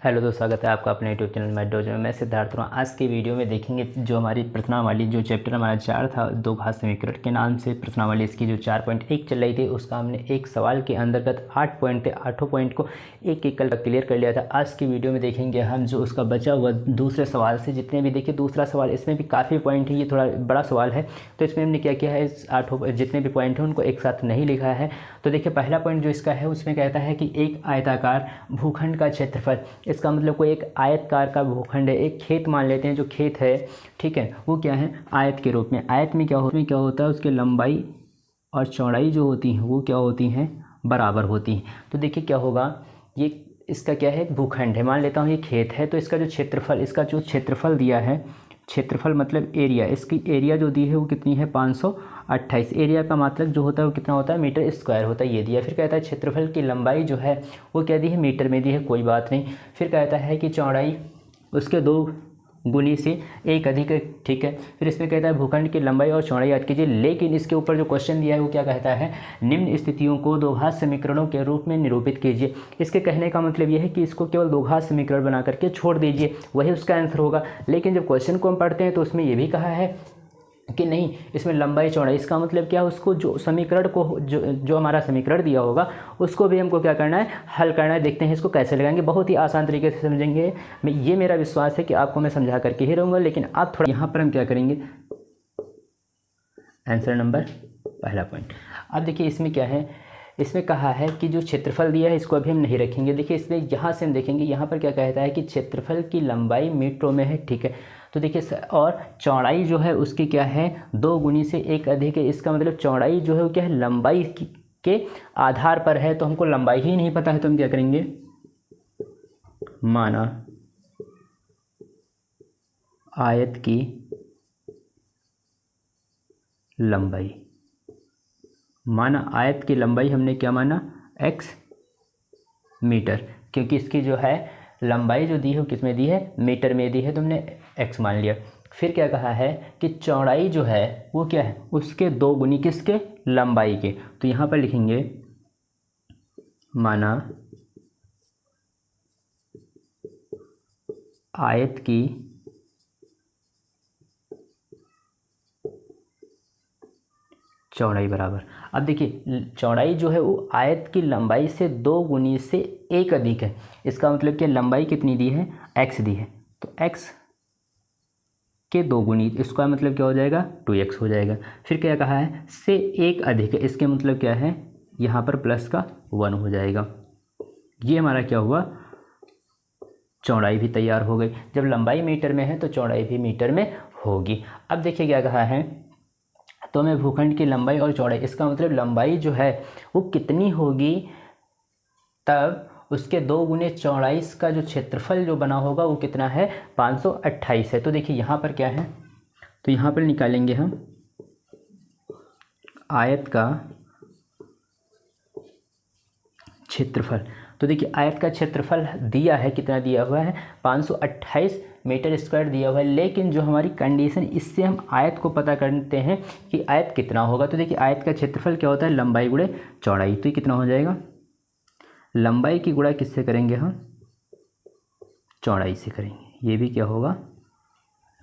Hello दोस्तों, स्वागत है आपका अपने यूट्यूब चैनल मैथ डोजो में। मैं सिद्धार्थ हूँ। आज की वीडियो में देखेंगे जो हमारी प्रश्नावली, जो चैप्टर हमारा 4 था, दो घात समीकरण के नाम से प्रश्नावली, इसकी जो 4.1 चल रही थी, उसका हमने एक सवाल के अंतर्गत 8 पॉइंट थे। 8 पॉइंट को एक एक कल क्लियर कर लिया था। आज की वीडियो में देखेंगे हम जो उसका बचा हुआ दूसरे सवाल से जितने भी, देखिए दूसरा सवाल, इसमें भी काफ़ी पॉइंट है, ये थोड़ा बड़ा सवाल है, तो इसमें हमने क्या किया है, इस 8 जितने भी पॉइंट हैं उनको एक साथ नहीं लिखा है। तो देखिए पहला पॉइंट जो इसका है उसमें कहता है कि एक आयताकार भूखंड का क्षेत्रफल, इसका मतलब कोई एक आयतकार का भूखंड है, एक खेत मान लेते हैं, जो खेत है, ठीक है, वो क्या है, आयत के रूप में। आयत में क्या होता है, उसकी लंबाई और चौड़ाई जो होती हैं वो क्या होती हैं, बराबर होती हैं। तो देखिए क्या होगा, ये इसका क्या है, एक भूखंड है, मान लेता हूँ ये खेत है, तो इसका जो क्षेत्रफल दिया है, क्षेत्रफल मतलब एरिया, इसकी एरिया जो दी है वो कितनी है, 528। एरिया का मतलब जो होता है वो कितना होता है, मीटर स्क्वायर होता है, ये दिया। फिर कहता है क्षेत्रफल की लंबाई जो है वो क्या दी है, मीटर में दी है, कोई बात नहीं। फिर कहता है कि चौड़ाई उसके 2 गुनी से एक अधिक है, ठीक है। फिर इसमें कहता है भूखंड की लंबाई और चौड़ाई याद कीजिए, लेकिन इसके ऊपर जो क्वेश्चन दिया है वो क्या कहता है, निम्न स्थितियों को द्विघात समीकरणों के रूप में निरूपित कीजिए। इसके कहने का मतलब ये है कि इसको केवल द्विघात समीकरण बना करके छोड़ दीजिए, वही उसका आंसर होगा। लेकिन जब क्वेश्चन को हम पढ़ते हैं तो उसमें ये भी कहा है कि नहीं, इसमें लंबाई चौड़ाई, इसका मतलब क्या है, उसको जो समीकरण को जो हमारा समीकरण दिया होगा उसको भी हमको क्या करना है, हल करना है। देखते हैं इसको कैसे लगाएंगे, बहुत ही आसान तरीके से समझेंगे। ये मेरा विश्वास है कि आपको मैं समझा करके ही रहूँगा, लेकिन आप थोड़ा यहाँ पर हम क्या करेंगे, आंसर नंबर पहला पॉइंट। अब देखिए इसमें क्या है, इसमें कहा है कि जो क्षेत्रफल दिया है इसको अभी हम नहीं रखेंगे। देखिए इसमें यहाँ से हम देखेंगे, यहाँ पर क्या कहता है कि क्षेत्रफल की लंबाई मीटरों में है, ठीक है। तो देखिए और चौड़ाई जो है उसकी क्या है, 2 गुनी से एक अधिक है। इसका मतलब चौड़ाई जो है वो क्या है, लंबाई के आधार पर है, तो हमको लंबाई ही नहीं पता है, तो हम क्या करेंगे, माना आयत की लंबाई, माना आयत की लंबाई हमने क्या माना, x मीटर, क्योंकि इसकी जो है लंबाई जो दी है वो किस में दी है, मीटर में दी है, तो हमने x मान लिया। फिर क्या कहा है कि चौड़ाई जो है वो क्या है, उसके 2 गुनी, किसके, लंबाई के। तो यहाँ पर लिखेंगे माना आयत की चौड़ाई बराबर। अब देखिए चौड़ाई जो है वो आयत की लंबाई से 2 गुनी से एक अधिक है। इसका मतलब कि लंबाई कितनी दी है, x दी है, तो x के 2 गुनी, इसका मतलब क्या हो जाएगा, 2x हो जाएगा। फिर क्या कहा है, से एक अधिक है, इसके मतलब क्या है, यहाँ पर प्लस का 1 हो जाएगा। ये हमारा क्या हुआ, चौड़ाई भी तैयार हो गई। जब लंबाई मीटर में है तो चौड़ाई भी मीटर में होगी। अब देखिए क्या कहा है, तो हमें भूखंड की लंबाई और चौड़ाई, इसका मतलब लंबाई जो है वो कितनी होगी, तब उसके 2 गुने चौड़ाई का जो क्षेत्रफल जो बना होगा वो कितना है, 528 है। तो देखिए यहाँ पर क्या है, तो यहाँ पर निकालेंगे हम आयत का क्षेत्रफल। तो देखिए आयत का क्षेत्रफल दिया है, कितना दिया हुआ है, 528 मीटर स्क्वायर दिया हुआ है। लेकिन जो हमारी कंडीशन, इससे हम आयत को पता करते हैं कि आयत कितना होगा। तो देखिए आयत का क्षेत्रफल क्या होता है, लंबाई गुणे चौड़ाई। तो ये कितना हो जाएगा, लंबाई की गुणा किससे करेंगे हम, चौड़ाई से करेंगे, ये भी क्या होगा,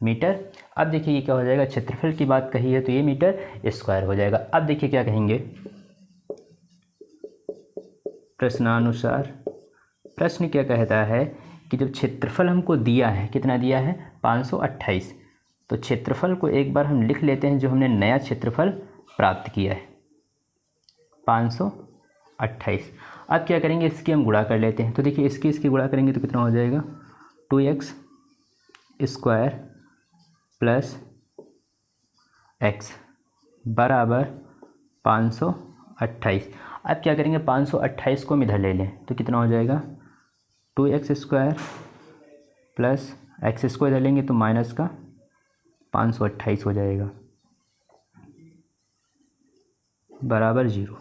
मीटर। अब देखिए ये क्या हो जाएगा, क्षेत्रफल की बात कही है तो ये मीटर स्क्वायर हो जाएगा। अब देखिए क्या कहेंगे, प्रश्नानुसार, प्रश्न क्या कहता है कि जब क्षेत्रफल हमको दिया है, कितना दिया है, 528, तो क्षेत्रफल को एक बार हम लिख लेते हैं, जो हमने नया क्षेत्रफल प्राप्त किया है 528। अब क्या करेंगे, इसकी हम गुणा कर लेते हैं। तो देखिए इसकी गुणा करेंगे तो कितना हो जाएगा, 2x स्क्वायर प्लस x बराबर 528। अब क्या करेंगे, 528 को हम इधर ले लें तो कितना हो जाएगा, 2x स्क्वायर प्लस x को इधर लेंगे तो माइनस का 528 हो जाएगा, बराबर 0।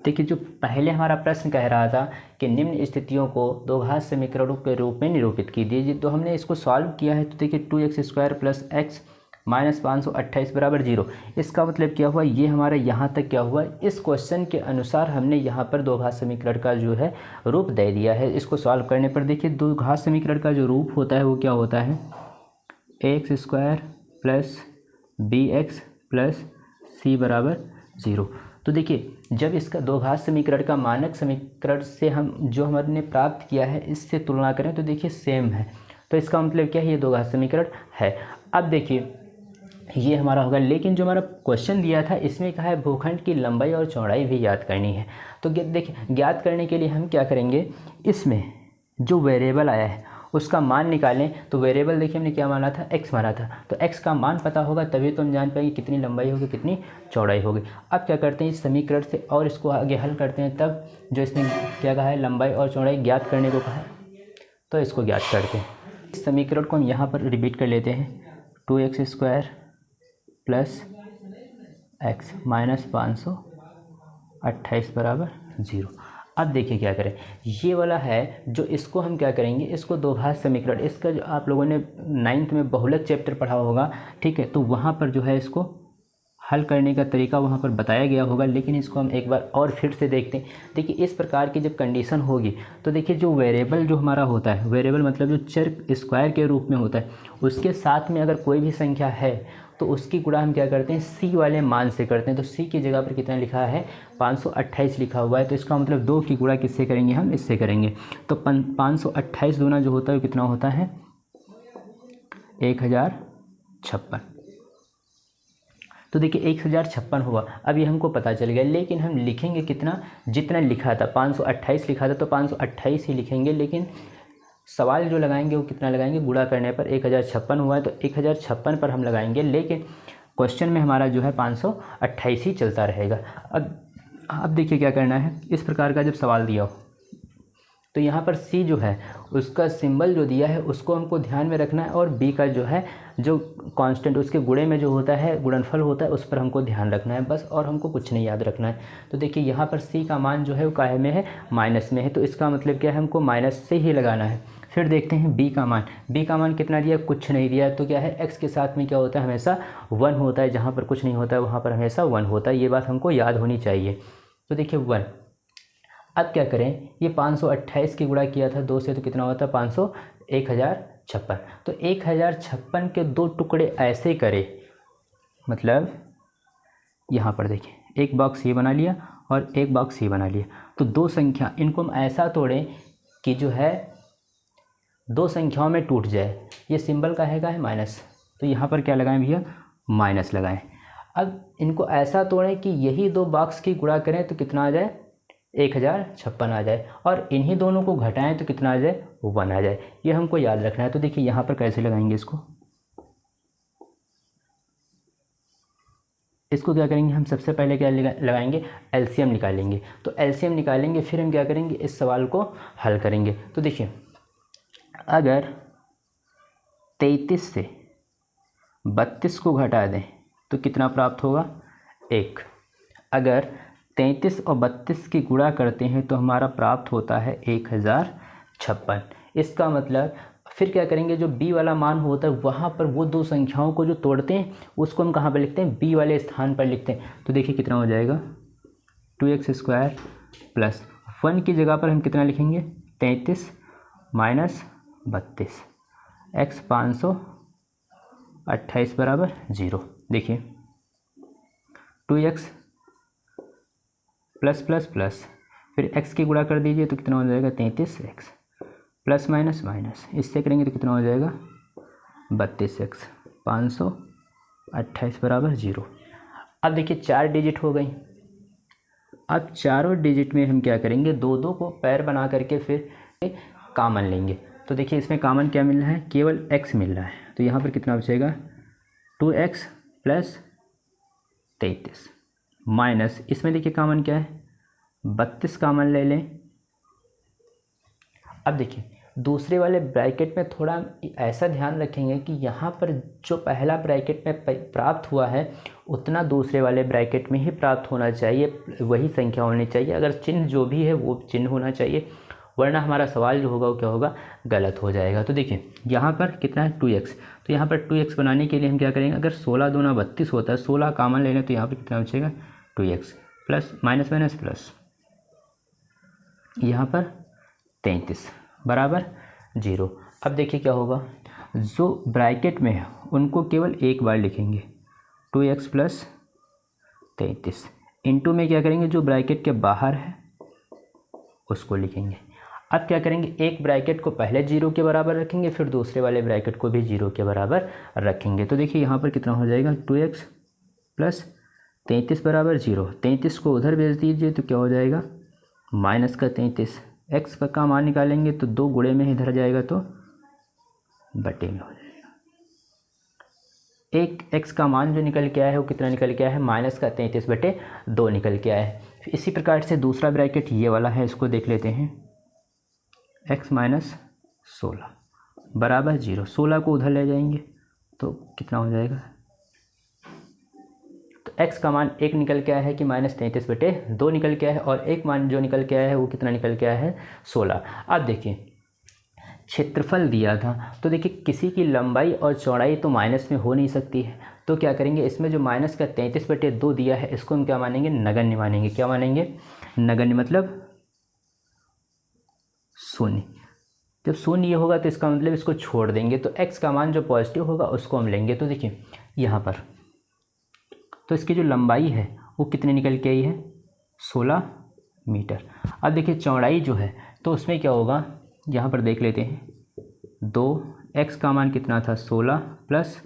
देखिए जो पहले हमारा प्रश्न कह रहा था कि निम्न स्थितियों को द्विघात समीकरणों के रूप में निरूपित कीजिए, तो हमने इसको सॉल्व किया है। तो देखिए 2x स्क्वायर प्लस x -528 बराबर 0। इसका मतलब क्या हुआ, ये हमारा यहाँ तक क्या हुआ, इस क्वेश्चन के अनुसार हमने यहाँ पर दो घात समीकरण का जो है रूप दे दिया है। इसको सॉल्व करने पर देखिए दो घात समीकरण का जो रूप होता है वो क्या होता है, ax² plus bx plus c बराबर 0। तो देखिए जब इसका दो घात समीकरण का मानक समीकरण से हम जो हमने प्राप्त किया है इससे तुलना करें तो देखिए सेम है, तो इसका मतलब क्या है, ये दो घात समीकरण है। अब देखिए ये हमारा होगा, लेकिन जो हमारा क्वेश्चन दिया था इसमें कहा है भूखंड की लंबाई और चौड़ाई भी ज्ञात करनी है। तो देखिए ज्ञात करने के लिए हम क्या करेंगे, इसमें जो वेरिएबल आया है उसका मान निकालें। तो वेरिएबल देखिए हमने क्या माना था, x माना था, तो x का मान पता होगा तभी तो हम जान पाएंगे कितनी लंबाई होगी कितनी चौड़ाई होगी। अब क्या करते हैं, इस समीकरण से और इसको आगे हल करते हैं, तब जो इसने क्या कहा है लंबाई और चौड़ाई ज्ञात करने को कहा है, तो इसको ज्ञात करते हैं। इस समीकरण को हम यहाँ पर रिपीट कर लेते हैं, 2x² प्लस x -528 बराबर 0। अब देखिए क्या करें, ये वाला है जो इसको हम क्या करेंगे, इसको दो घात समीकरण, इसका जो आप लोगों ने 9th में बहुलक चैप्टर पढ़ा होगा, ठीक है, तो वहाँ पर जो है इसको हल करने का तरीका वहाँ पर बताया गया होगा, लेकिन इसको हम एक बार और फिर से देखते हैं। देखिए इस प्रकार की जब कंडीशन होगी तो देखिए जो वेरिएबल जो हमारा होता है, वेरिएबल मतलब जो चर स्क्वायर के रूप में होता है, उसके साथ में अगर कोई भी संख्या है तो उसकी गुणा हम क्या करते हैं, सी वाले मान से करते हैं। तो सी की जगह पर कितना लिखा है, 528 लिखा हुआ है, तो इसका मतलब 2 की गुणा किससे करेंगे, हम इससे करेंगे। तो 528 दूना जो होता है वो कितना होता है, 1056। तो देखिए 1056 हुआ। अब ये हमको पता चल गया, लेकिन हम लिखेंगे कितना, जितना लिखा था 528 लिखा था तो 528 ही लिखेंगे, लेकिन सवाल जो लगाएंगे वो कितना लगाएंगे, गुणा करने पर 1056 हुआ है तो 1056 पर हम लगाएंगे, लेकिन क्वेश्चन में हमारा जो है 528 ही चलता रहेगा। अब देखिए क्या करना है, इस प्रकार का जब सवाल दिया हो तो यहाँ पर सी जो है उसका सिंबल जो दिया है उसको हमको ध्यान में रखना है, और बी का जो है जो कांस्टेंट उसके गुणे में जो होता है गुणनफल होता है उस पर हमको ध्यान रखना है बस, और हमको कुछ नहीं याद रखना है। तो देखिए यहाँ पर सी का मान जो है वो काहे में है, माइनस में है, तो इसका मतलब क्या है, हमको माइनस से ही लगाना है। फिर देखते हैं बी का मान, बी का मान कितना दिया, कुछ नहीं दिया, तो क्या है एक्स के साथ में क्या होता है, हमेशा 1 होता है, जहाँ पर कुछ नहीं होता है वहाँ पर हमेशा 1 होता है, ये बात हमको याद होनी चाहिए। तो देखिए 1। अब क्या करें, ये 528 की गुणा किया था 2 से तो कितना होता है 1056। तो 1056 के 2 टुकड़े ऐसे करें, मतलब यहाँ पर देखिए एक बॉक्स ये बना लिया और एक बॉक्स ये बना लिया, तो दो संख्या इनको हम ऐसा तोड़ें कि जो है दो संख्याओं में टूट जाए। ये सिंबल का है माइनस, तो यहाँ पर क्या लगाएं भैया, माइनस लगाएं। अब इनको ऐसा तोड़ें कि यही दो बॉक्स की गुणा करें तो कितना आ जाए, 1056 आ जाए, और इन्हीं दोनों को घटाएं तो कितना आ जाए, 1 आ जाए। ये हमको याद रखना है। तो देखिए यहाँ पर कैसे लगाएंगे इसको क्या करेंगे, हम सबसे पहले क्या लगाएंगे, एलसीएम निकालेंगे। तो एलसीएम निकालेंगे, फिर हम क्या करेंगे, इस सवाल को हल करेंगे। तो देखिए अगर 33 से 32 को घटा दें तो कितना प्राप्त होगा, 1। अगर 33 और 32 की गुणा करते हैं तो हमारा प्राप्त होता है 1056। इसका मतलब फिर क्या करेंगे, जो बी वाला मान होता है वहाँ पर वो दो संख्याओं को जो तोड़ते हैं उसको हम कहाँ पर लिखते हैं, बी वाले स्थान पर लिखते हैं। तो देखिए कितना हो जाएगा, 2x² प्लस 1 की जगह पर हम कितना लिखेंगे, 33 माइनस 32, x 528 बराबर 0। देखिए 2x प्लस प्लस प्लस फिर x की गुणा कर दीजिए तो कितना हो जाएगा, 33x प्लस माइनस माइनस, इससे करेंगे तो कितना हो जाएगा, 32x 528 बराबर 0। अब देखिए 4 डिजिट हो गई। अब चारों डिजिट में हम क्या करेंगे, दो दो को पैर बना करके फिर कॉमन लेंगे। तो देखिए इसमें कॉमन क्या मिल रहा है, केवल x मिल रहा है, तो यहाँ पर कितना बचेगा, 2x प्लस 33 माइनस, इसमें देखिए कॉमन क्या है, 32 कॉमन ले लें। अब देखिए दूसरे वाले ब्रैकेट में थोड़ा ऐसा ध्यान रखेंगे कि यहाँ पर जो पहला ब्रैकेट में प्राप्त हुआ है उतना दूसरे वाले ब्रैकेट में ही प्राप्त होना चाहिए, वही संख्या होनी चाहिए। अगर चिन्ह जो भी है वो चिन्ह होना चाहिए, वरना हमारा सवाल जो होगा वो क्या होगा, गलत हो जाएगा। तो देखिए यहाँ पर कितना है 2x, तो यहाँ पर 2x बनाने के लिए हम क्या करेंगे, अगर 16 दूना 32 होता है, 16 कॉमन ले लें तो यहाँ पर कितना बचेगा 2x plus minus minus plus यहाँ पर 33 बराबर 0। अब देखिए क्या होगा, जो ब्रैकेट में है उनको केवल एक बार लिखेंगे 2x प्लस 33, इंटू में क्या करेंगे, जो ब्रैकेट के बाहर है उसको लिखेंगे। अब क्या करेंगे, एक ब्रैकेट को पहले 0 के बराबर रखेंगे, फिर दूसरे वाले ब्रैकेट को भी 0 के बराबर रखेंगे। तो देखिए यहाँ पर कितना हो जाएगा 2x प्लस 33 बराबर 0। 33 को उधर भेज दीजिए तो क्या हो जाएगा माइनस का 33, x का मान निकालेंगे तो 2 गुणे में इधर जाएगा तो बटे में हो जाएगा। एक x का मान जो निकल के आया है वो कितना निकल के आया है, माइनस का 33 बटे 2 निकल के आया है। इसी प्रकार से दूसरा ब्रैकेट ये वाला है, इसको देख लेते हैं, x माइनस 16 बराबर 0। 16 को उधर ले जाएंगे तो कितना हो जाएगा, तो x का मान एक निकल के आया है कि माइनस 33 बटे 2 निकल के आया है, और एक मान जो निकल के आया है वो कितना निकल के आया है 16। अब देखिए क्षेत्रफल दिया था, तो देखिए किसी की लंबाई और चौड़ाई तो माइनस में हो नहीं सकती है, तो क्या करेंगे, इसमें जो माइनस का 33 बटे 2 दिया है इसको हम क्या मानेंगे, नगण्य मानेंगे। क्या मानेंगे, नगण्य मतलब शून्य। जब शून्य ये होगा तो इसका मतलब इसको छोड़ देंगे, तो x का मान जो पॉजिटिव होगा उसको हम लेंगे। तो देखिए यहाँ पर तो इसकी जो लंबाई है वो कितनी निकल के आई है 16 मीटर। अब देखिए चौड़ाई जो है तो उसमें क्या होगा, यहाँ पर देख लेते हैं, 2 x का मान कितना था 16 प्लस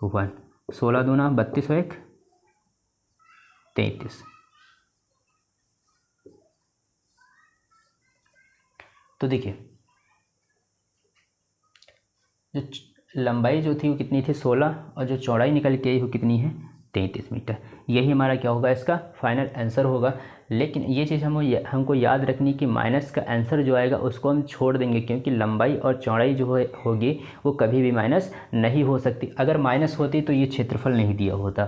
1, 16 दूना 32 और 1 33। तो देखिए जो लंबाई जो थी वो कितनी थी 16, और जो चौड़ाई निकल के आई वो कितनी है 33 मीटर। यही हमारा क्या होगा, इसका फाइनल आंसर होगा। लेकिन ये चीज़ हमको याद रखनी कि माइनस का आंसर जो आएगा उसको हम छोड़ देंगे, क्योंकि लंबाई और चौड़ाई जो होगी वो कभी भी माइनस नहीं हो सकती। अगर माइनस होती तो ये क्षेत्रफल नहीं दिया होता,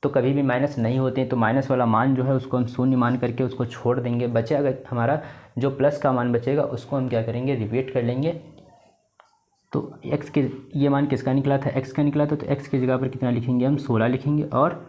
तो कभी भी माइनस नहीं होते, तो माइनस वाला मान जो है उसको हम शून्य मान करके उसको छोड़ देंगे। बचे अगर हमारा जो प्लस का मान बचेगा उसको हम क्या करेंगे, रिपीट कर लेंगे। तो x के ये मान किसका निकला था, x का निकला था, तो x की जगह पर कितना लिखेंगे हम 16 लिखेंगे। और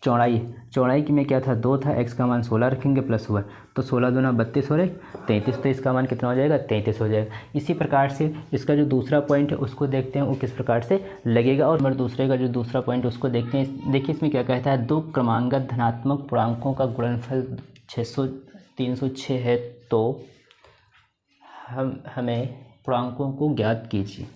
चौड़ाई की में क्या था 2 था, x का मान 16 रखेंगे प्लस 1, तो 16 दूना 32 और 1 33, तो इसका मान कितना हो जाएगा 33 हो जाएगा। इसी प्रकार से इसका जो दूसरा पॉइंट है उसको देखते हैं वो किस प्रकार से लगेगा, और नंबर दूसरे का जो दूसरा पॉइंट उसको देखते हैं। देखिए इसमें क्या कहता है, 2 क्रमांगत धनात्मक पूर्णांकों का गुणनफल 306 है, तो हमें पूर्णांकों को ज्ञात कीजिए।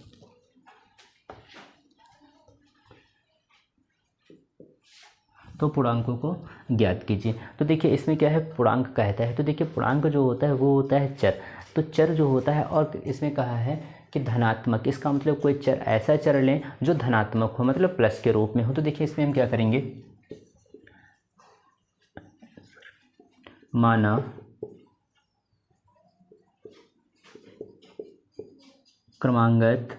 तो पूर्णांकों को ज्ञात कीजिए। तो देखिए इसमें क्या है, पूर्णांक कहता है, तो देखिए पूर्णांक जो होता है वो होता है चर। तो चर जो होता है, और इसमें कहा है कि धनात्मक, इसका मतलब कोई चर ऐसा चर लें जो धनात्मक हो, मतलब प्लस के रूप में हो। तो देखिए इसमें हम क्या करेंगे, माना क्रमांगत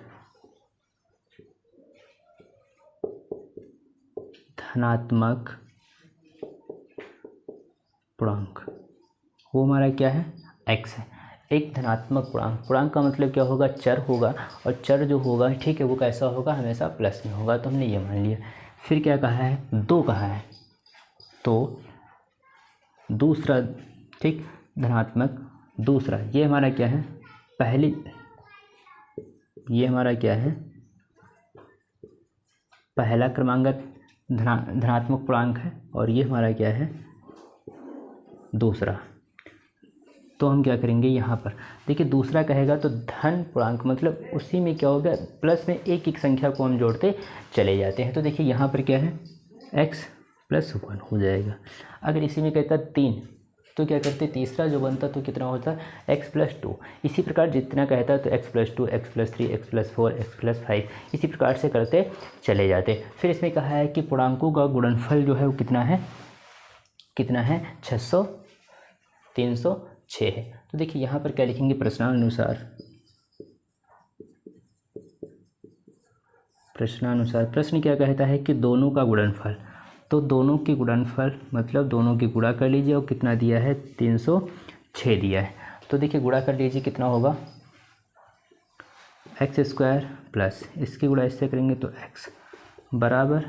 धनात्मक पूर्णांक, वो हमारा क्या है x है। एक धनात्मक पूर्णांक का मतलब क्या होगा, चर होगा, और चर जो होगा ठीक है वो कैसा होगा, हमेशा प्लस में होगा, तो हमने ये मान लिया। फिर क्या कहा है, 2 कहा है, तो दूसरा ठीक धनात्मक दूसरा, ये हमारा क्या है पहली, ये हमारा क्या है पहला क्रमांगत धनात्मक पूर्णांक है, और ये हमारा क्या है दूसरा। तो हम क्या करेंगे यहाँ पर, देखिए दूसरा कहेगा तो धन पूर्णांक, मतलब उसी में क्या होगा, प्लस में एक एक संख्या को हम जोड़ते चले जाते हैं। तो देखिए यहाँ पर क्या है x प्लस 1 हो जाएगा। अगर इसी में कहता 3 तो क्या करते, तीसरा जो बनता तो कितना होता x प्लस 2। इसी प्रकार जितना कहता तो x plus 2, x plus 3, x plus 4, x plus 5, इसी प्रकार से करते चले जाते। फिर इसमें कहा है कि पूर्णांकों का गुणनफल जो है वो कितना है 306 है। तो देखिए यहाँ पर क्या लिखेंगे, प्रश्नानुसार प्रश्न क्या कहता है कि दोनों का गुणनफल, तो दोनों के गुणनफल मतलब दोनों की गुणा कर लीजिए, और कितना दिया है 306 दिया है। तो देखिए गुणा कर लीजिए कितना होगा, एक्स स्क्वायर प्लस इसकी गुणा इससे करेंगे तो एक्स बराबर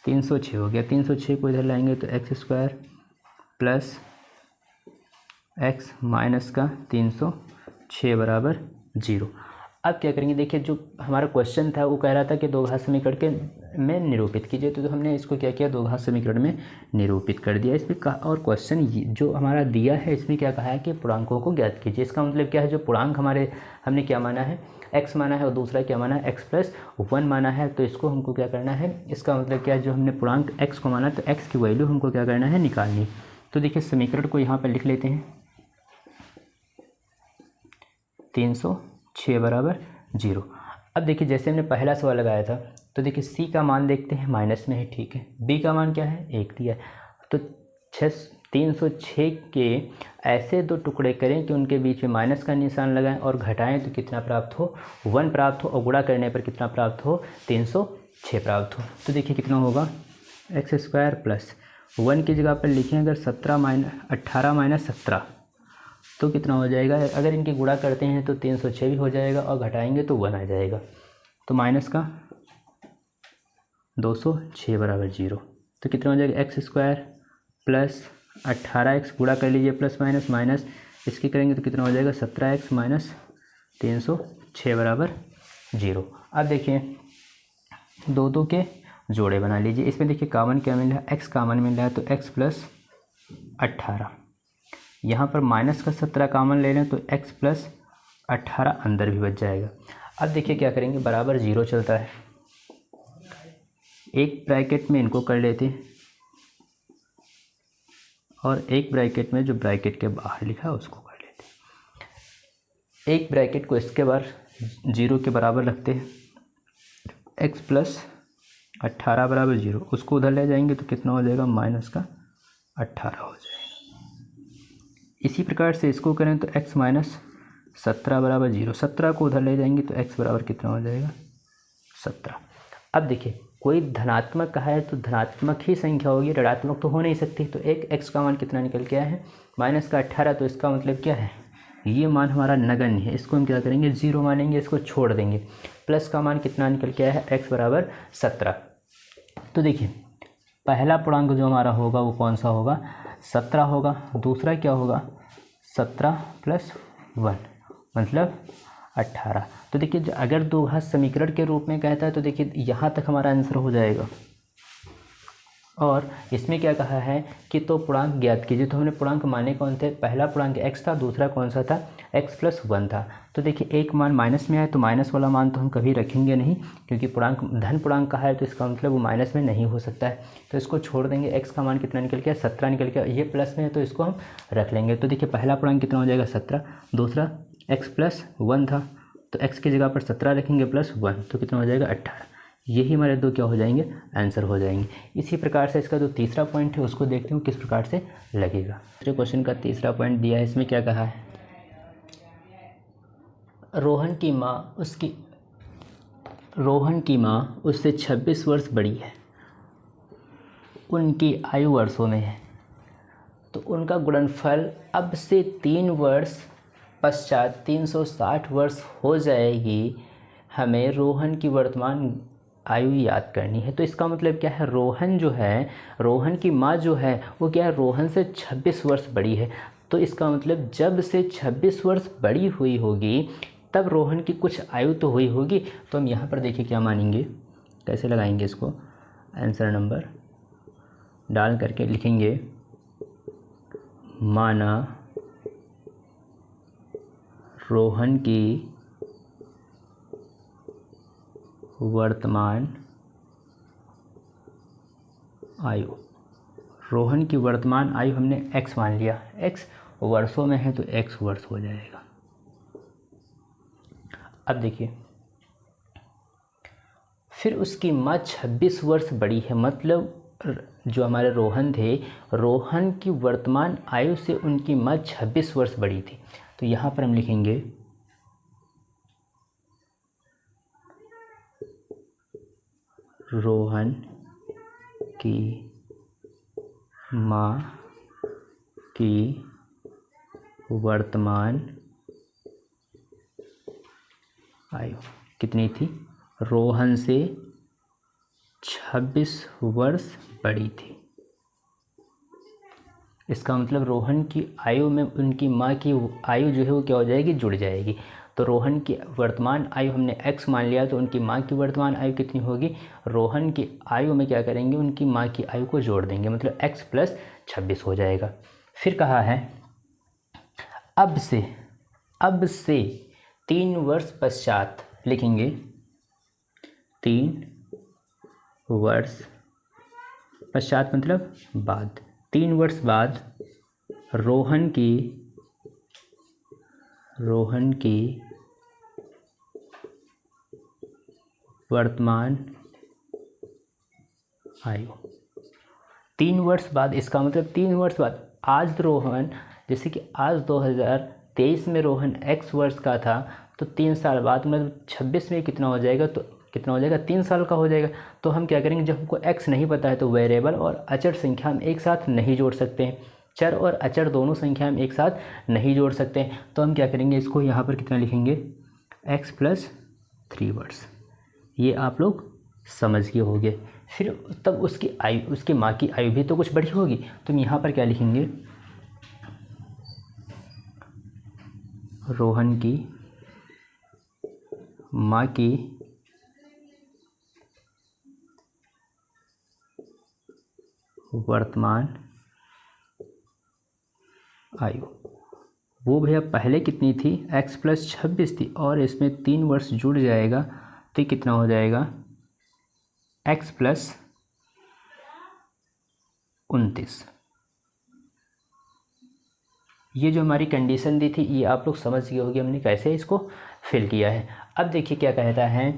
306 हो गया। 306 को इधर लाएंगे तो x square plus x minus का 306 बराबर 0। अब क्या करेंगे, देखिए जो हमारा क्वेश्चन था वो कह रहा था कि दो घात समीकरण के में निरूपित कीजिए, तो हमने इसको क्या किया, दो घात समीकरण में निरूपित कर दिया। इसमें कहा, और क्वेश्चन जो हमारा दिया है इसमें क्या कहा है कि पूर्णांकों को ज्ञात कीजिए। इसका मतलब क्या है, जो पूर्णांक हमारे हमने क्या माना है, x माना है, और दूसरा क्या माना है, x+1 माना है। तो इसको हमको क्या करना है, इसका मतलब क्या है, जो हमने पूर्णांक x को माना तो x की वैल्यू हमको क्या करना है, निकालनी। तो देखिए समीकरण को यहाँ पर लिख लेते हैं, 306 बराबर 0। अब देखिए जैसे हमने पहला सवाल लगाया था, तो देखिए c का मान देखते हैं, माइनस में है, ठीक है। b का मान क्या है, 1 दिया है। तो 306 के ऐसे दो टुकड़े करें कि उनके बीच में माइनस का निशान लगाएं और घटाएं तो कितना प्राप्त हो, 1 प्राप्त हो, और गुणा करने पर कितना प्राप्त हो, 306 प्राप्त हो। तो देखिए कितना होगा, एक्स स्क्वायर प्लस 1 की जगह पर लिखें अगर 18 माइनस 17 तो कितना हो जाएगा, अगर इनकी गुणा करते हैं तो 306 भी हो जाएगा और घटाएंगे तो 1 आ जाएगा। तो माइनस का 206 बराबर 0। तो कितना हो जाएगा, एक्स स्क्वायर प्लस 18x गुणा कर लीजिए प्लस माइनस, माइनस इसकी करेंगे तो कितना हो जाएगा, 17x माइनस 306 बराबर 0। अब देखिए दो दो के जोड़े बना लीजिए। इसमें देखिए कॉमन क्या मिल रहा है, x कॉमन मिल रहा है तो x प्लस 18, यहाँ पर माइनस का 17 कॉमन ले लें तो x प्लस 18 अंदर भी बच जाएगा। अब देखिए क्या करेंगे, बराबर 0 चलता है, एक ब्रैकेट में इनको कर लेते हैं और एक ब्रैकेट में जो ब्रैकेट के बाहर लिखा है उसको कर लेते हैं। एक ब्रैकेट को इसके बार 0 के बराबर रखते हैं, x प्लस 18 बराबर 0, उसको उधर ले जाएंगे तो कितना हो जाएगा, माइनस का 18 हो जाएगा। इसी प्रकार से इसको करें तो x माइनस 17 बराबर 0, 17 को उधर ले जाएंगे तो x बराबर कितना हो जाएगा, 17। अब देखिए कोई धनात्मक का है तो धनात्मक ही संख्या होगी, ऋणात्मक तो हो नहीं सकती। तो एक x का मान कितना निकल के आया है, माइनस का 18। तो इसका मतलब क्या है, ये मान हमारा नगण्य है, इसको हम क्या करेंगे, 0 मानेंगे, इसको छोड़ देंगे। प्लस का मान कितना निकल के आया है, x बराबर 17। तो देखिए पहला पूर्णांक जो हमारा होगा वो कौन सा होगा, 17 होगा। दूसरा क्या होगा, 17 प्लस 1 मतलब 18। तो देखिए अगर दो घात समीकरण के रूप में कहता है तो देखिए यहाँ तक हमारा आंसर हो जाएगा। और इसमें क्या कहा है कि तो पूर्णांक ज्ञात कीजिए। तो हमने पूर्णांक माने कौन थे, पहला पूर्णांक x था, दूसरा कौन सा था, x प्लस 1 था। तो देखिए एक मान माइनस में आए तो माइनस वाला मान तो हम कभी रखेंगे नहीं, क्योंकि पूर्णांक धन पूर्णांक का है तो इसका मतलब वो माइनस में नहीं हो सकता है। तो इसको छोड़ देंगे। x का मान कितना निकल गया, 17 निकल गया। ये प्लस में है तो इसको हम रख लेंगे। तो देखिए पहला पूर्णांक कितना हो जाएगा, 17, दूसरा x प्लस 1 था तो x की जगह पर 17 रखेंगे प्लस 1 तो कितना हो जाएगा, 18। यही हमारे दो क्या हो जाएंगे, आंसर हो जाएंगे। इसी प्रकार से इसका जो तीसरा पॉइंट है उसको देखते हैं किस प्रकार से लगेगा। दूसरे क्वेश्चन का तीसरा पॉइंट दिया है, इसमें क्या कहा है, रोहन की माँ उससे 26 वर्ष बड़ी है, उनकी आयु वर्षों में है, तो उनका गुणनफल अब से 3 वर्ष पश्चात 360 वर्ष हो जाएगी। हमें रोहन की वर्तमान आयु याद करनी है। तो इसका मतलब क्या है, रोहन जो है, रोहन की माँ जो है वो क्या है, रोहन से 26 वर्ष बड़ी है। तो इसका मतलब जब से 26 वर्ष बड़ी हुई होगी तब रोहन की कुछ आयु तो हुई होगी। तो हम यहाँ पर देखिए क्या मानेंगे, कैसे लगाएंगे इसको, आंसर नंबर डाल करके लिखेंगे, माना रोहन की वर्तमान आयु, रोहन की वर्तमान आयु हमने x मान लिया, x वर्षों में है तो x वर्ष हो जाएगा। अब देखिए फिर उसकी माँ 26 वर्ष बड़ी है, मतलब जो हमारे रोहन थे, रोहन की वर्तमान आयु से उनकी माँ 26 वर्ष बड़ी थी। तो यहाँ पर हम लिखेंगे रोहन की माँ की वर्तमान आयु कितनी थी? रोहन से 26 वर्ष बड़ी थी। इसका मतलब रोहन की आयु में उनकी माँ की आयु जो है वो क्या हो जाएगी? जुड़ जाएगी। तो रोहन की वर्तमान आयु हमने x मान लिया, तो उनकी माँ की वर्तमान आयु कितनी होगी? रोहन की आयु में क्या करेंगे? उनकी माँ की आयु को जोड़ देंगे, मतलब x + 26 हो जाएगा। फिर कहा है अब से 3 वर्ष पश्चात लिखेंगे। 3 वर्ष पश्चात मतलब बाद। 3 वर्ष बाद रोहन की वर्तमान आयु। 3 वर्ष बाद, इसका मतलब 3 वर्ष बाद। आज रोहन, जैसे कि आज 2023 में रोहन x वर्ष का था, तो 3 साल बाद मतलब 26 में कितना हो जाएगा? तो कितना हो जाएगा? 3 साल का हो जाएगा। तो हम क्या करेंगे, जब हमको x नहीं पता है तो वेरिएबल और अचर संख्या हम एक साथ नहीं जोड़ सकते हैं। चर और अचर दोनों संख्या हम एक साथ नहीं जोड़ सकते हैं। तो हम क्या करेंगे, इसको यहाँ पर कितना लिखेंगे? x + 3 वर्ष। ये आप लोग समझ गए होंगे। फिर तब उसकी आयु, उसकी माँ की आयु भी तो कुछ बड़ी होगी। तो हम यहाँ पर क्या लिखेंगे? रोहन की माँ की वर्तमान आयु, वो भैया पहले कितनी थी? x + 26 थी, और इसमें 3 वर्ष जुड़ जाएगा तो कितना हो जाएगा? x + 29। ये जो हमारी कंडीशन दी थी ये आप लोग समझ गए होंगे हमने कैसे इसको फिल किया है। अब देखिए क्या कहता है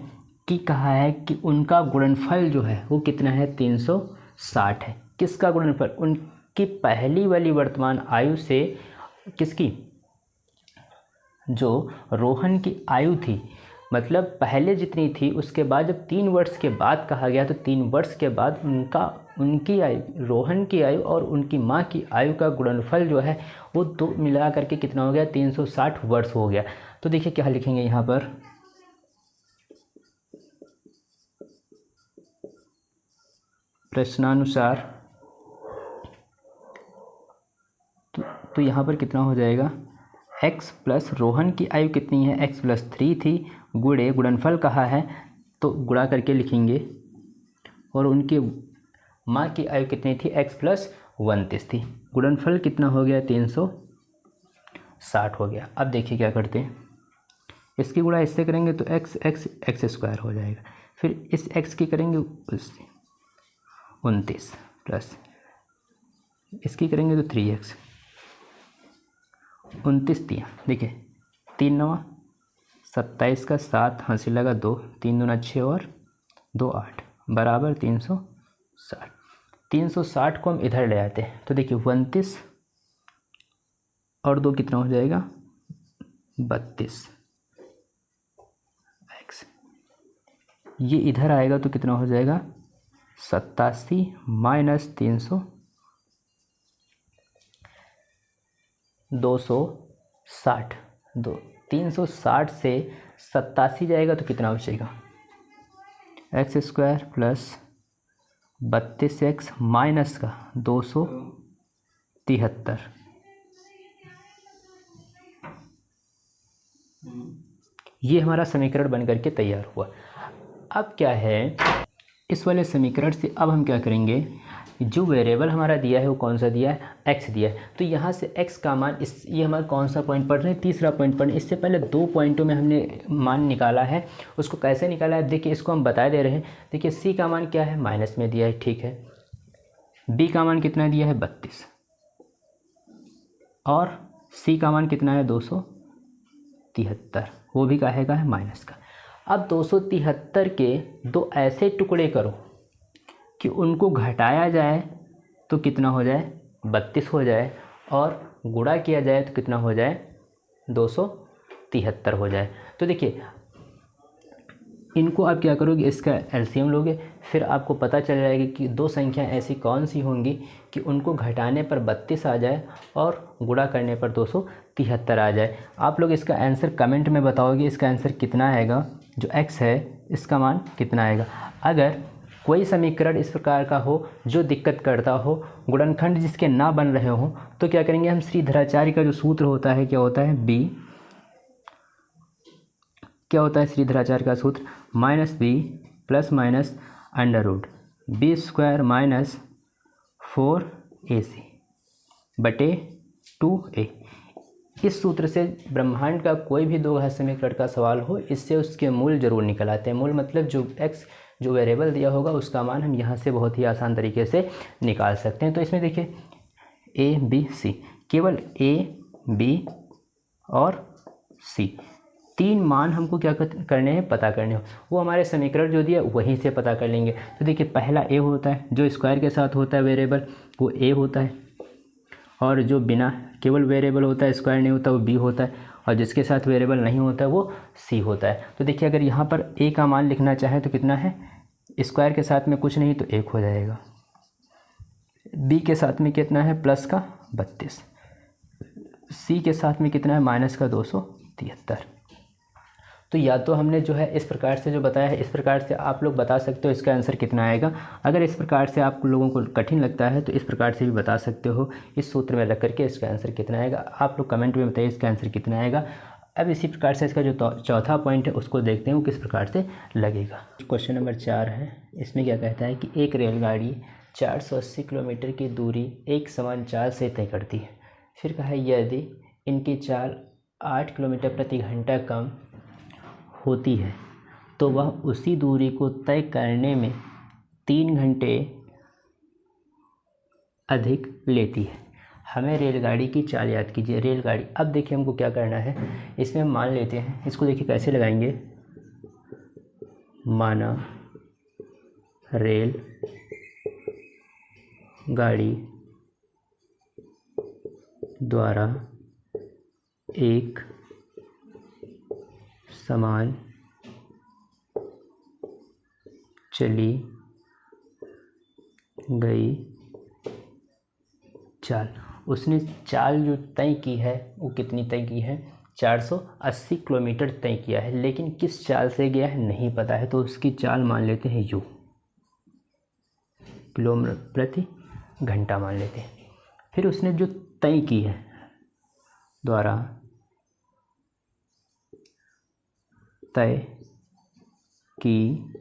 कि कहा है कि उनका गुणनफल जो है वो कितना है? 360 है। किसका गुणनफल? उनकी पहली वाली वर्तमान आयु से, किसकी? जो रोहन की आयु थी, मतलब पहले जितनी थी उसके बाद जब 3 वर्ष के बाद कहा गया, तो 3 वर्ष के बाद उनकी आयु, रोहन की आयु और उनकी माँ की आयु का गुणनफल जो है वो दो मिला करके कितना हो गया? 360 वर्ष हो गया। तो देखिए क्या लिखेंगे यहाँ पर, प्रश्नानुसार। तो यहाँ पर कितना हो जाएगा? x + रोहन की आयु कितनी है? x + 3 थी, गुणे गुणनफल कहा है तो गुणा करके लिखेंगे, और उनकी माँ की आयु कितनी थी? x + 29 थी। गुणनफल कितना हो गया? 360 हो गया। अब देखिए क्या करते हैं, इसकी गुणा इससे करेंगे तो x² हो जाएगा। फिर इस x की करेंगे उससे 29 प्लस इसकी करेंगे तो 3x। 29 दिया, देखिए 3 9 27 का 7 हंसी लगा 2, 3 दूना 6 और 2 8 बराबर 360। 360 को हम इधर ले आते हैं तो देखिए 29 और 2 कितना हो जाएगा? 32 x। ये इधर आएगा तो कितना हो जाएगा? 87 माइनस 260। 360 से 87 जाएगा तो कितना बचेगा? x² प्लस 32x माइनस का 273। ये हमारा समीकरण बन करके तैयार हुआ। अब क्या है, इस वाले समीकरण से अब हम क्या करेंगे, जो वेरिएबल हमारा दिया है वो कौन सा दिया है? x दिया है। तो यहाँ से x का मान, इस ये हमारा कौन सा पॉइंट पढ़ रहे हैं? तीसरा पॉइंट पढ़ रहे हैं। इससे पहले 2 पॉइंटों में हमने मान निकाला है, उसको कैसे निकाला है देखिए, इसको हम बता दे रहे हैं। देखिए c का मान क्या है? माइनस में दिया है, ठीक है। b का मान कितना दिया है? 32 और c का मान कितना है? 273, वो भी काहे का है? माइनस का। अब 273 के 2 ऐसे टुकड़े करो कि उनको घटाया जाए तो कितना हो जाए? 32 हो जाए, और गुणा किया जाए तो कितना हो जाए? 273 हो जाए। तो देखिए इनको आप क्या करोगे, इसका एलसीएम लोगे, फिर आपको पता चल जाएगा कि दो संख्या ऐसी कौन सी होंगी कि उनको घटाने पर 32 आ जाए और गुणा करने पर 273 आ जाए। आप लोग इसका आंसर कमेंट में बताओगे, इसका आंसर कितना आएगा, जो x है इसका मान कितना आएगा। अगर कोई समीकरण इस प्रकार का हो जो दिक्कत करता हो, गुणनखंड जिसके ना बन रहे हों, तो क्या करेंगे हम, श्रीधराचार्य का जो सूत्र होता है, क्या होता है, क्या होता है श्रीधराचार्य का सूत्र, -b plus minus under root B square minus 4ac बटे 2a। इस सूत्र से ब्रह्मांड का कोई भी दो घात समीकरण का सवाल हो, इससे उसके मूल जरूर निकल आते हैं। मूल मतलब जो x जो वेरिएबल दिया होगा उसका मान हम यहाँ से बहुत ही आसान तरीके से निकाल सकते हैं। तो इसमें देखिए a b c, केवल a b और c तीन मान हमको क्या करने हैं, पता करने हो। वो हमारे समीकरण जो दिया वहीं से पता कर लेंगे। तो देखिए पहला a होता है, जो स्क्वायर के साथ होता है वेरिएबल वो a होता है, और जो बिना केवल वेरिएबल होता है, स्क्वायर नहीं होता, वो b होता है, और जिसके साथ वेरिएबल नहीं होता है वो c होता है। तो देखिए अगर यहाँ पर a का मान लिखना चाहे तो कितना है, स्क्वायर के साथ में कुछ नहीं तो 1 हो जाएगा, b के साथ में कितना है, प्लस का 32, c के साथ में कितना है, माइनस का 273। तो या तो हमने जो है इस प्रकार से जो बताया है, इस प्रकार से आप लोग बता सकते हो इसका आंसर कितना आएगा। अगर इस प्रकार से आप लोगों को कठिन लगता है तो इस प्रकार से भी बता सकते हो, इस सूत्र में रख करके इसका आंसर कितना आएगा। आप लोग कमेंट में बताइए इसका आंसर कितना आएगा। अब इसी प्रकार से इसका जो चौथा पॉइंट है उसको देखते हैं वो किस प्रकार से लगेगा। क्वेश्चन नंबर 4 है, इसमें क्या कहता है कि एक रेलगाड़ी 480 किलोमीटर की दूरी एक समान चाल से तय करती है। फिर कहा है यदि इनकी चाल 8 किलोमीटर प्रति घंटा कम होती है तो वह उसी दूरी को तय करने में 3 घंटे अधिक लेती है। हमें रेलगाड़ी की चाल याद कीजिए, रेलगाड़ी। अब देखिए हमको क्या करना है, इसमें हम मान लेते हैं, इसको देखिए कैसे लगाएंगे, माना रेल गाड़ी द्वारा एक समान चली गई चाल। उसने चाल जो तय की है वो कितनी तय की है, 480 किलोमीटर तय किया है, लेकिन किस चाल से गया है नहीं पता है, तो उसकी चाल मान लेते हैं u, किलोमीटर प्रति घंटा मान लेते हैं। फिर उसने जो तय की है द्वारा तय की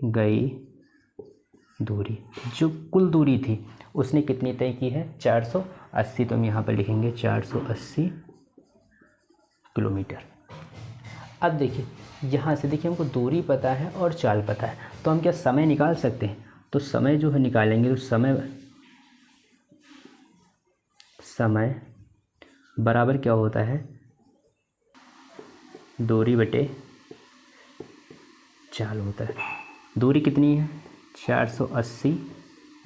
गई दूरी, जो कुल दूरी थी उसने कितनी तय की है, 480। तो हम यहाँ पर लिखेंगे 480 किलोमीटर। अब देखिए यहाँ से देखिए हमको दूरी पता है और चाल पता है, तो हम क्या समय निकाल सकते हैं। तो समय जो है निकालेंगे, तो समय बराबर क्या होता है, दूरी बटे चाल होता है। दूरी कितनी है, 480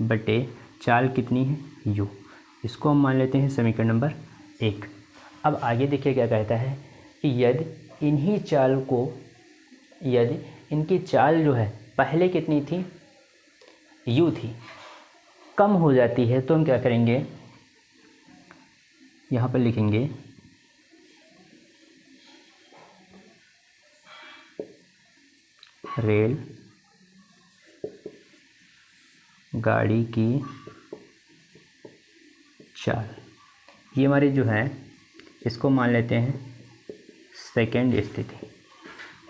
बटे चाल कितनी है, u। इसको हम मान लेते हैं समीकरण नंबर 1। अब आगे देखिए क्या कहता है कि यदि इनकी चाल जो है पहले कितनी थी, u थी, कम हो जाती है, तो हम क्या करेंगे, यहाँ पर लिखेंगे रेल गाड़ी की चाल, ये हमारी जो है इसको मान लेते हैं सेकंड स्थिति,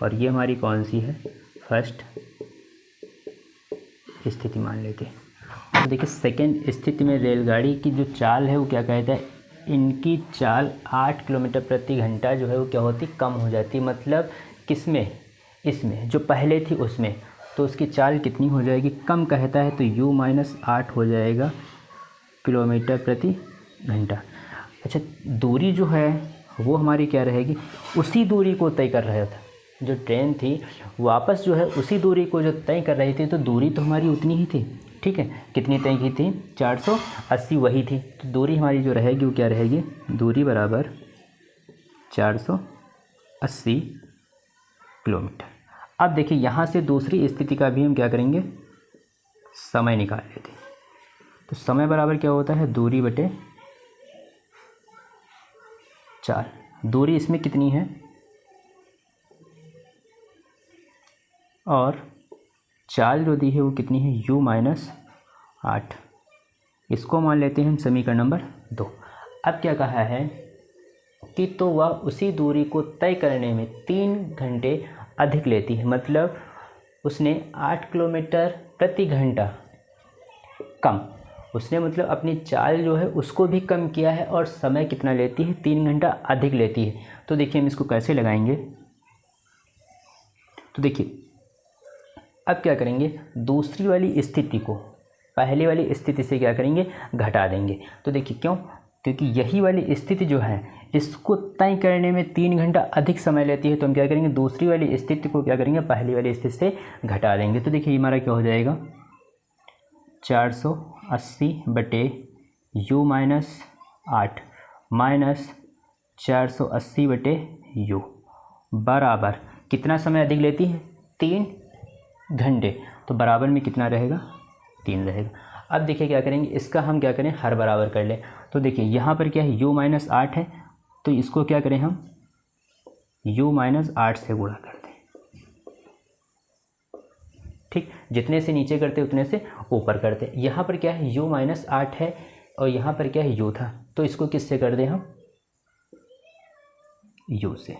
और ये हमारी कौन सी है, फर्स्ट स्थिति मान लेते हैं। तो देखिए सेकंड स्थिति में रेलगाड़ी की जो चाल है वो क्या कहता है, इनकी चाल 8 किलोमीटर प्रति घंटा जो है वो क्या होती, कम हो जाती। मतलब किसमें, इसमें जो पहले थी उसमें, तो उसकी चाल कितनी हो जाएगी, कम कहता है, तो u माइनस 8 हो जाएगा किलोमीटर प्रति घंटा। अच्छा, दूरी जो है वो हमारी क्या रहेगी, उसी दूरी को तय कर रहा था, जो ट्रेन थी वापस जो है उसी दूरी को जो तय कर रही थी, तो दूरी तो हमारी उतनी ही थी, ठीक है। कितनी तय की थी, 480 वही थी, तो दूरी हमारी जो रहेगी वो क्या रहेगी, दूरी बराबर 480 किलोमीटर। अब देखिए यहाँ से दूसरी स्थिति का भी हम क्या करेंगे, समय निकाल लेते हैं। तो समय बराबर क्या होता है, दूरी बटे 4। दूरी इसमें कितनी है, और चाल जो दी है वो कितनी है, u माइनस 8। इसको मान लेते हैं हम समीकरण नंबर 2। अब क्या कहा है कि तो वह उसी दूरी को तय करने में 3 घंटे अधिक लेती है, मतलब उसने 8 किलोमीटर प्रति घंटा कम, उसने मतलब अपनी चाल जो है उसको भी कम किया है, और समय कितना लेती है, 3 घंटा अधिक लेती है। तो देखिए हम इसको कैसे लगाएंगे, तो देखिए अब क्या करेंगे, दूसरी वाली स्थिति को पहली वाली स्थिति से क्या करेंगे, घटा देंगे। तो देखिए क्यों, क्योंकि यही वाली स्थिति जो है इसको तय करने में 3 घंटा अधिक समय लेती है, तो हम क्या करेंगे, दूसरी वाली स्थिति को क्या करेंगे, पहली वाली स्थिति से घटा देंगे। तो देखिए हमारा क्या हो जाएगा, 480 बटे u माइनस 8 माइनस 480 बटे u बराबर कितना समय अधिक लेती है, 3 घंटे। तो बराबर में कितना रहेगा, 3 रहेगा। अब देखिए क्या करेंगे, इसका हम क्या करें, हर बराबर कर लें। तो देखिए यहाँ पर क्या है, u माइनस 8 है, तो इसको क्या करें हम, u माइनस 8 से गुणा कर दें। ठीक, जितने से नीचे करते उतने से ऊपर करते। यहाँ पर क्या है, u माइनस 8 है, और यहाँ पर क्या है, u था, तो इसको किससे कर दें हम, u से।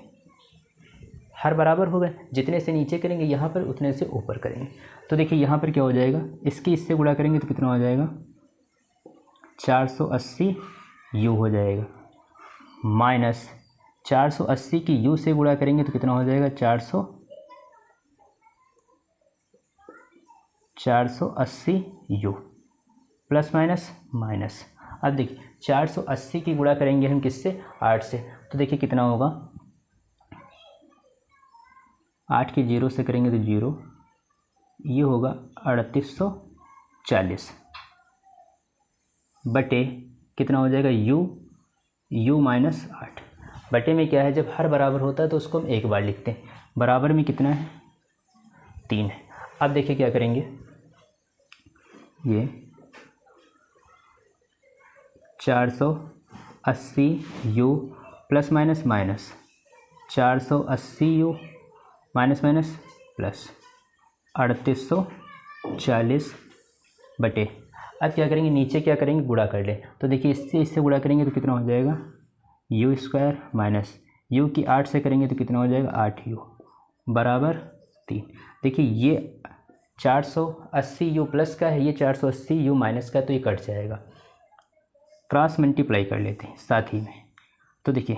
हर बराबर हो गए, जितने से नीचे करेंगे यहाँ पर उतने से ऊपर करेंगे। तो देखिए यहाँ पर क्या हो जाएगा, इसकी इससे गुणा करेंगे तो कितना हो जाएगा, 480 u हो जाएगा, माइनस 480 की u से गुणा करेंगे तो कितना हो जाएगा, 480 u प्लस माइनस माइनस। अब देखिए 480 की गुणा करेंगे हम किससे, 8 से, तो देखिए कितना होगा, 8 की 0 से करेंगे तो 0, ये होगा 3840 बटे कितना हो जाएगा, u माइनस 8। बटे में क्या है, जब हर बराबर होता है तो उसको हम एक बार लिखते हैं। बराबर में कितना है, 3 है। अब देखिए क्या करेंगे, ये 480 u plus minus minus 480 u minus minus plus 3840 बटे, अब क्या करेंगे, नीचे क्या करेंगे, गुणा कर लें। तो देखिए इससे गुणा करेंगे तो कितना हो जाएगा, u स्क्वायर माइनस u की 8 से करेंगे तो कितना हो जाएगा, 8u बराबर 3। देखिए ये 480 u प्लस का है, ये 480 u माइनस का, तो ये कट जाएगा। क्रॉस मल्टीप्लाई कर लेते हैं साथ ही में। तो देखिए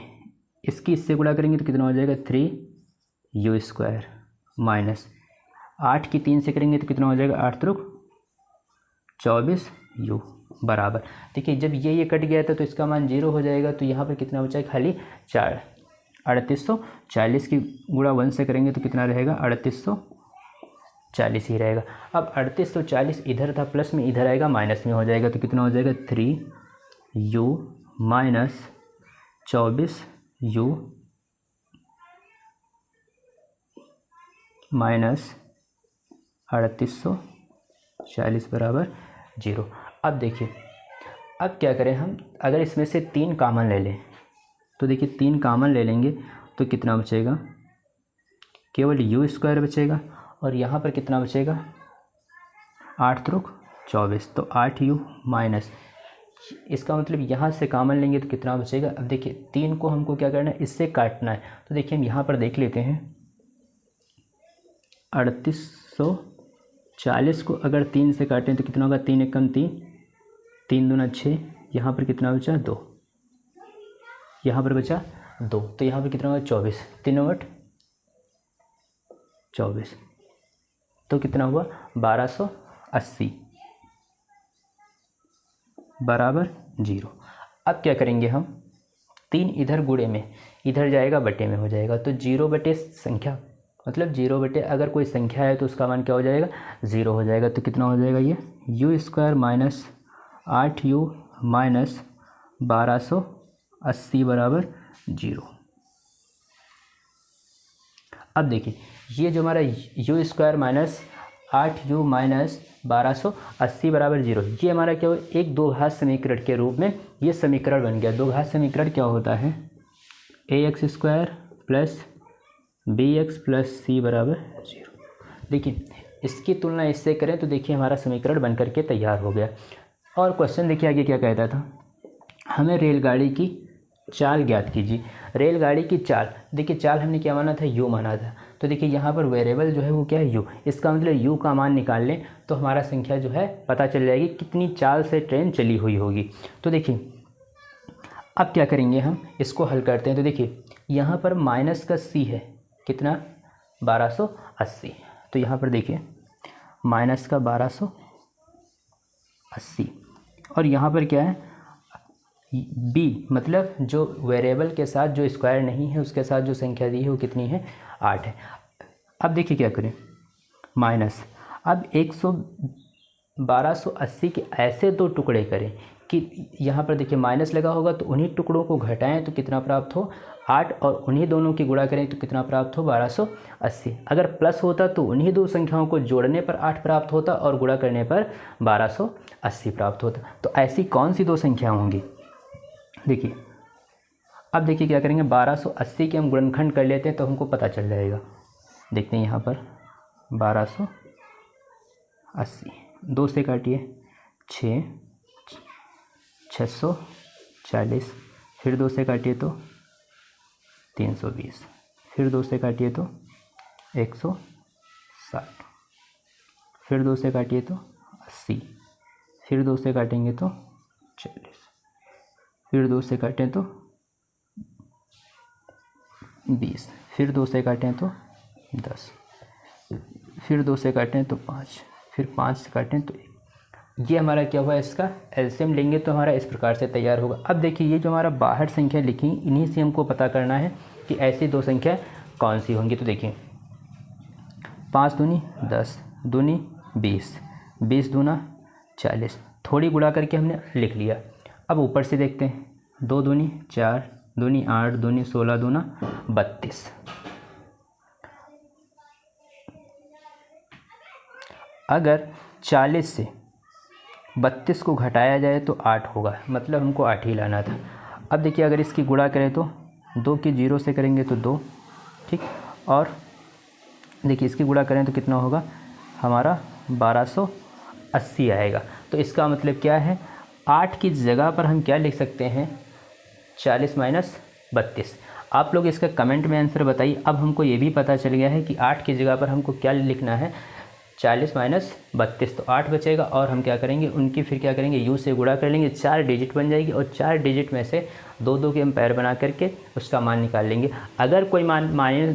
इसकी इससे गुणा करेंगे तो कितना हो जाएगा, 3u स्क्वायर माइनस 8 की 3 से करेंगे तो कितना हो जाएगा, 8 त्रिक 24u बराबर। देखिए जब ये कट गया था तो इसका मान 0 हो जाएगा, तो यहाँ पर कितना बचा है, खाली 4। 3840 की गुणा 1 से करेंगे तो कितना रहेगा, 3840 ही रहेगा। अब 3840 इधर था प्लस में, इधर आएगा माइनस में हो जाएगा, तो कितना हो जाएगा, 3u माइनस 24u माइनस 3840 बराबर 0। अब देखिए अब क्या करें हम, अगर इसमें से 3 कॉमन ले लें तो देखिए 3 कॉमन ले लेंगे तो कितना बचेगा, केवल u स्क्वायर बचेगा, और यहाँ पर कितना बचेगा, 8 त्रिक 24, तो 8u माइनस, इसका मतलब यहाँ से कॉमन लेंगे तो कितना बचेगा। अब देखिए 3 को हमको क्या करना है, इससे काटना है। तो देखिए हम यहाँ पर देख लेते हैं, 3840 को अगर 3 से काटें तो कितना होगा, 3 एकम 3, 3 दूना 6, यहाँ पर कितना बचा, 2, यहाँ पर बचा 2, तो यहाँ पर कितना होगा, 24, 3 8 24, तो कितना हुआ, 1280 बराबर 0। अब क्या करेंगे हम, 3 इधर गुणे में, इधर जाएगा बटे में हो जाएगा, तो 0 बटे संख्या, मतलब 0 बटे अगर कोई संख्या है तो उसका मान क्या हो जाएगा, 0 हो जाएगा। तो कितना हो जाएगा, ये u square minus 8u minus 1280 बराबर 0। अब देखिए ये जो हमारा you square minus 8u minus 1280 बराबर 0, ये हमारा क्या हो, एक दो घात समीकरण के रूप में ये समीकरण बन गया। दो घात समीकरण क्या होता है, ax square plus bx plus c बराबर 0। देखिए इसकी तुलना इससे करें तो देखिए हमारा समीकरण बन करके तैयार हो गया। और क्वेश्चन देखिए आगे क्या कहता था, हमें रेलगाड़ी की चाल ज्ञात कीजिए। रेलगाड़ी की चाल, देखिए चाल हमने क्या माना था, u माना था। तो देखिए यहाँ पर वेरिएबल जो है वो क्या है, u। इसका मतलब u का मान निकाल लें तो हमारा संख्या जो है पता चल जाएगी कितनी चाल से ट्रेन चली हुई होगी। तो देखिए अब क्या करेंगे, हम इसको हल करते हैं। तो देखिए यहाँ पर माइनस का c है कितना, 1280। तो यहाँ पर देखिए माइनस का 1280 और यहाँ पर क्या है b, मतलब जो वेरिएबल के साथ जो स्क्वायर नहीं है उसके साथ जो संख्या दी है वो कितनी है, 8 है। अब देखिए क्या करें, माइनस, अब 1280 के ऐसे दो टुकड़े करें कि यहाँ पर देखिए माइनस लगा होगा तो उन्हीं टुकड़ों को घटाएं तो कितना प्राप्त हो, 8, और उन्हीं दोनों की गुणा करें तो कितना प्राप्त हो, 1280। अगर प्लस होता तो उन्हीं दो संख्याओं को जोड़ने पर 8 प्राप्त होता और गुणा करने पर 1280 प्राप्त होता। तो ऐसी कौन सी दो संख्या होंगी, देखिए अब देखिए क्या करेंगे, 1280 के हम गुणनखंड कर लेते हैं तो हमको पता चल जाएगा। देखते हैं यहाँ पर 1280, 2 से काटिए 6, 640, फिर 2 से काटिए तो 320, फिर 2 से काटिए तो 160, फिर 2 से काटिए तो 80, फिर 2 से काटेंगे तो 40, फिर 2 से काटें तो 20, फिर 2 से काटें तो 10, फिर 2 से काटें तो 5, फिर 5 से काटें तो 1। ये हमारा क्या हुआ, इसका एलसीएम लेंगे तो हमारा इस प्रकार से तैयार होगा। अब देखिए ये जो हमारा बाहर संख्या लिखी, इन्हीं से हमको पता करना है कि ऐसी दो संख्या कौन सी होंगी। तो देखिए 5 दूनी 10, दूनी 20, 20 दूना 40, थोड़ी गुणा करके हमने लिख लिया। अब ऊपर से देखते हैं, 2 दूनी 4, दूनी 8, दूनी 16, दूना 32। अगर 40 से 32 को घटाया जाए तो 8 होगा, मतलब हमको 8 ही लाना था। अब देखिए अगर इसकी गुणा करें तो 2 की 0 से करेंगे तो 2, ठीक, और देखिए इसकी गुणा करें तो कितना होगा, हमारा 1280 आएगा। तो इसका मतलब क्या है, 8 की जगह पर हम क्या लिख सकते हैं, 40 माइनस 32। आप लोग इसका कमेंट में आंसर बताइए। अब हमको ये भी पता चल गया है कि 8 की जगह पर हमको क्या लिखना है, 40 माइनस 32। तो 8 बचेगा और हम क्या करेंगे, उनकी फिर क्या करेंगे, u से गुणा कर लेंगे, 4 डिजिट बन जाएगी और 4 डिजिट में से 2 के हम पैर बना करके उसका मान निकाल लेंगे। अगर कोई मान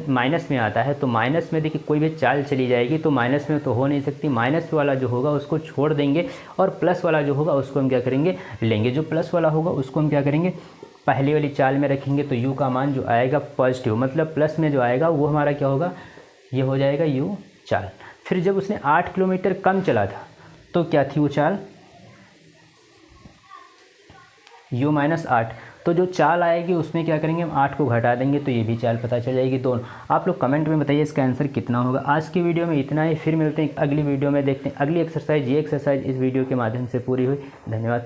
माइनस में आता है तो माइनस में देखिए कोई भी चाल चली जाएगी तो माइनस में तो हो नहीं सकती, माइनस वाला जो होगा उसको छोड़ देंगे और प्लस वाला जो होगा उसको हम क्या करेंगे, लेंगे। जो प्लस वाला होगा उसको हम क्या करेंगे, पहले वाली चाल में रखेंगे। तो u का मान जो आएगा पॉजिटिव, मतलब प्लस में जो आएगा वो हमारा क्या होगा, ये हो जाएगा u चाल। फिर जब उसने 8 किलोमीटर कम चला था तो क्या थी वो चाल, u माइनस 8। तो जो चाल आएगी उसमें क्या करेंगे, हम 8 को घटा देंगे तो ये भी चाल पता चल जाएगी दोनों। आप लोग कमेंट में बताइए इसका आंसर कितना होगा। आज की वीडियो में इतना ही, फिर मिलते हैं अगली वीडियो में, देखते हैं अगली एक्सरसाइज। ये एक्सरसाइज इस वीडियो के माध्यम से पूरी हुई। धन्यवाद।